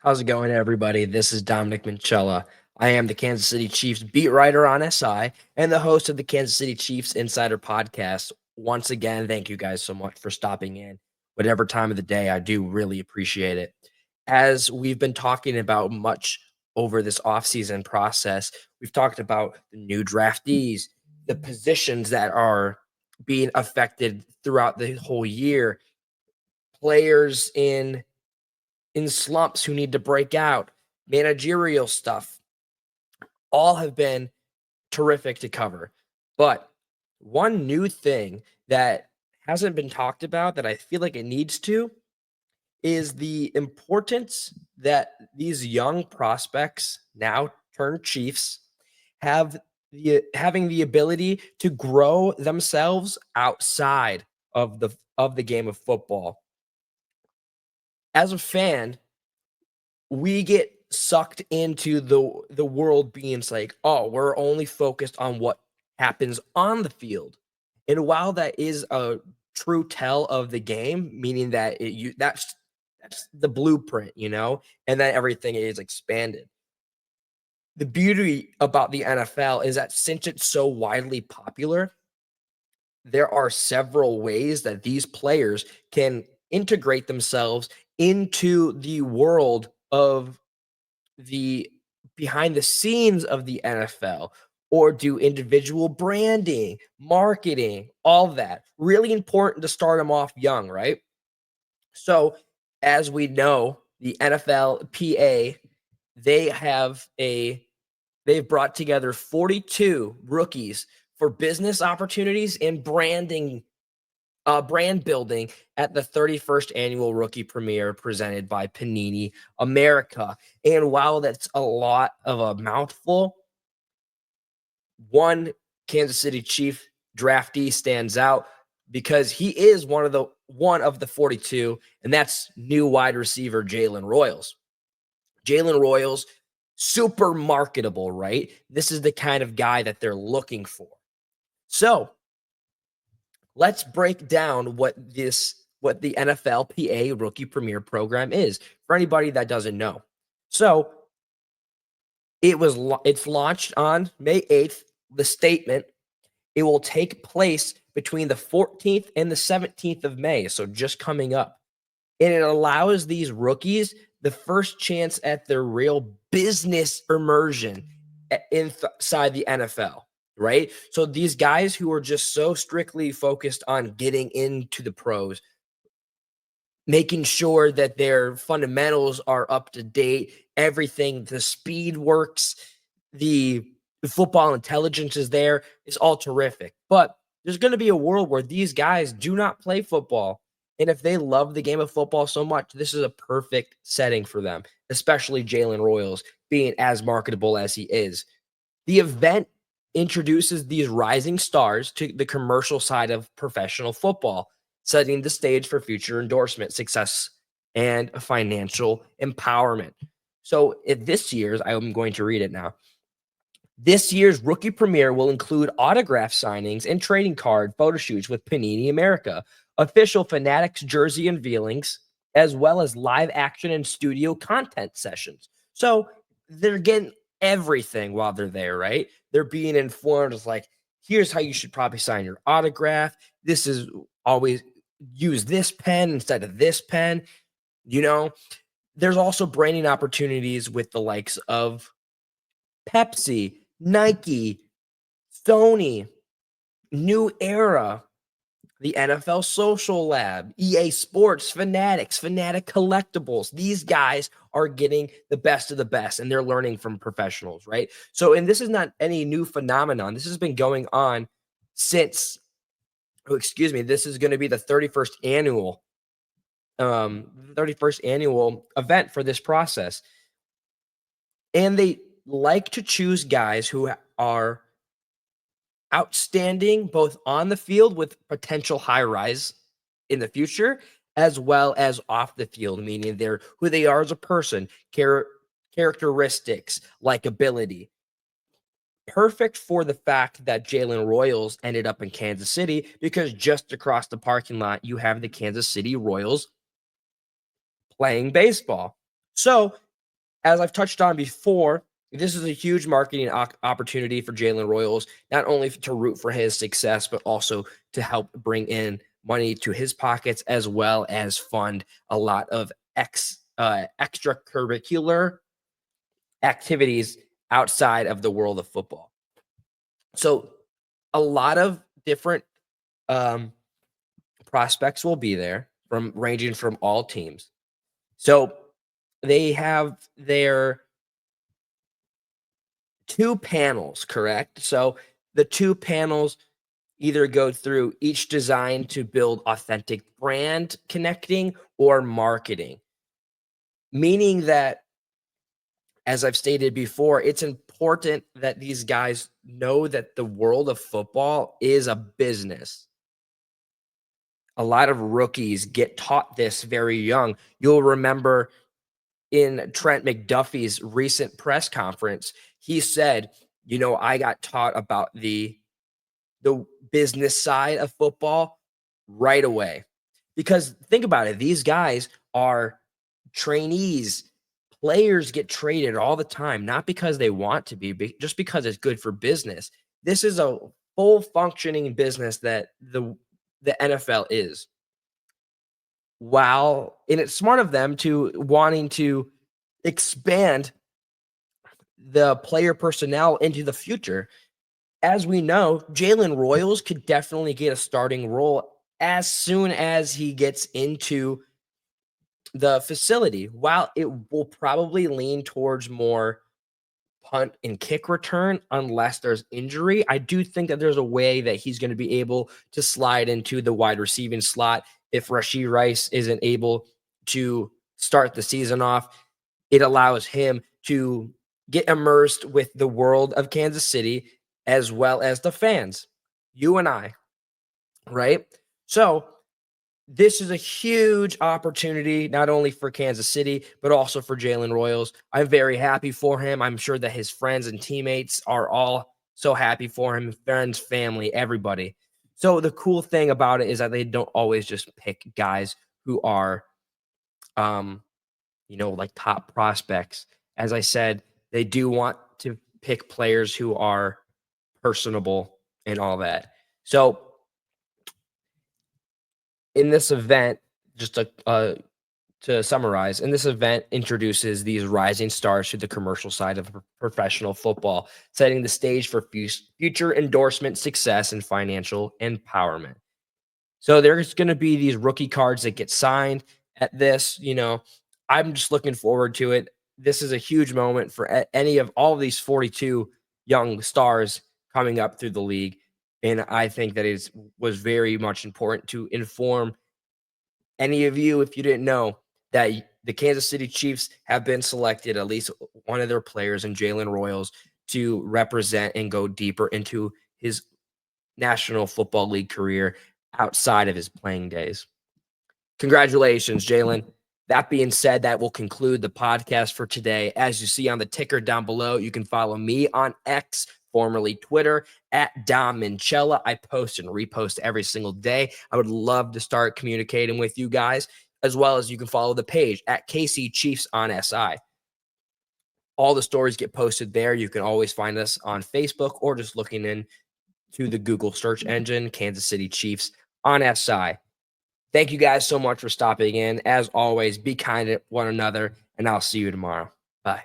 How's it going, everybody? This is Dominic Minchella. I am the Kansas City Chiefs beat writer on SI and the host of the Kansas City Chiefs Insider Podcast. Once again, thank you guys so much for stopping in. Whatever time of the day, I do really appreciate it. As we've been talking about much over this offseason process, we've talked about the new draftees, the positions that are being affected throughout the whole year, players in slumps who need to break out, managerial stuff, all have been terrific to cover. But one new thing that hasn't been talked about that I feel like it needs to is the importance that these young prospects, now turned Chiefs, have having the ability to grow themselves outside of the game of football. As a fan, we get sucked into the world being like, oh, we're only focused on what happens on the field. And while that is a true tell of the game, meaning that that's the blueprint, and then everything is expanded. The beauty about the NFL is that since it's so widely popular, there are several ways that these players can integrate themselves into the world of the behind the scenes of the NFL or do individual branding, marketing, all that. Really important to start them off young, right? So, as we know, the NFLPA, they have they've brought together 42 rookies for business opportunities and brand building at the 31st annual rookie premiere presented by Panini America. And while that's a lot of a mouthful, one Kansas City Chief draftee stands out because he is one of the 42, and that's new wide receiver Jalen Royals. Jalen Royals, super marketable, right? This is the kind of guy that they're looking for. So let's break down what the NFLPA Rookie Premier Program is for anybody that doesn't know. So it's launched on May 8th. The statement, it will take place between the 14th and the 17th of May, so just coming up. And it allows these rookies the first chance at their real business immersion inside the NFL. Right? So these guys who are just so strictly focused on getting into the pros, making sure that their fundamentals are up to date, everything, the speed works, the football intelligence is there, it's all terrific. But there's going to be a world where these guys do not play football. And if they love the game of football so much, this is a perfect setting for them, especially Jalen Royals being as marketable as he is. The event introduces these rising stars to the commercial side of professional football, setting the stage for future endorsement, success, and financial empowerment. So this year's, I'm going to read it now. This year's rookie premiere will include autograph signings and trading card photo shoots with Panini America, official Fanatics jersey unveilings, as well as live action and studio content sessions. So they're getting everything while they're there, right? They're being informed as like, here's how you should probably sign your autograph. This is always use this pen instead of this pen. There's also branding opportunities with the likes of Pepsi, Nike, Sony, New Era, the NFL Social Lab, EA Sports, Fanatics, Fanatic Collectibles. These guys are getting the best of the best, and they're learning from professionals, right? So, and this is not any new phenomenon. This has been going on since, this is going to be the 31st annual event for this process. And they like to choose guys who are outstanding both on the field with potential high rise in the future, as well as off the field, meaning they're who they are as a person, characteristics, likability. Perfect for the fact that Jalen Royals ended up in Kansas City because just across the parking lot, you have the Kansas City Royals playing baseball. So as I've touched on before, this is a huge marketing opportunity for Jalen Royals, not only to root for his success, but also to help bring in money to his pockets, as well as fund a lot of extracurricular activities outside of the world of football. So a lot of different um, prospects will be there from ranging from all teams. So they have their two panels, correct? So the two panels either go through each design to build authentic brand connecting or marketing, meaning that, as I've stated before, it's important that these guys know that the world of football is a business. A lot of rookies get taught this very young. You'll remember in Trent McDuffie's recent press conference, he said, I got taught about the business side of football right away. Because think about it, these guys are trainees. Players get traded all the time, not because they want to be, just because it's good for business. This is a full functioning business that the NFL is. And it's smart of them to wanting to expand the player personnel into the future. As we know, Jalen Royals could definitely get a starting role as soon as he gets into the facility. While it will probably lean towards more punt and kick return unless there's injury, I do think that there's a way that he's going to be able to slide into the wide receiving slot if Rashee Rice isn't able to start the season off. It allows him to get immersed with the world of Kansas City as well as the fans, you and I, right? So this is a huge opportunity, not only for Kansas City, but also for Jalen Royals. I'm very happy for him. I'm sure that his friends and teammates are all so happy for him, friends, family, everybody. So the cool thing about it is that they don't always just pick guys who are, um, like top prospects. As I said, they do want to pick players who are personable and all that. So in this event, just to summarize, in this event introduces these rising stars to the commercial side of professional football, setting the stage for future endorsement success and financial empowerment. So there's going to be these rookie cards that get signed at this. I'm just looking forward to it. This is a huge moment for any of all of these 42 young stars coming up through the league. And I think that it was very much important to inform any of you, if you didn't know, that the Kansas City Chiefs have been selected, at least one of their players in Jalen Royals, to represent and go deeper into his National Football League career outside of his playing days. Congratulations, Jalen. That being said, that will conclude the podcast for today. As you see on the ticker down below, you can follow me on X, formerly Twitter, at Dom Minchella. I post and repost every single day. I would love to start communicating with you guys, as well as you can follow the page at KC Chiefs on SI. All the stories get posted there. You can always find us on Facebook or just looking into the Google search engine, Kansas City Chiefs on SI. Thank you guys so much for stopping in. As always, be kind to one another, and I'll see you tomorrow. Bye.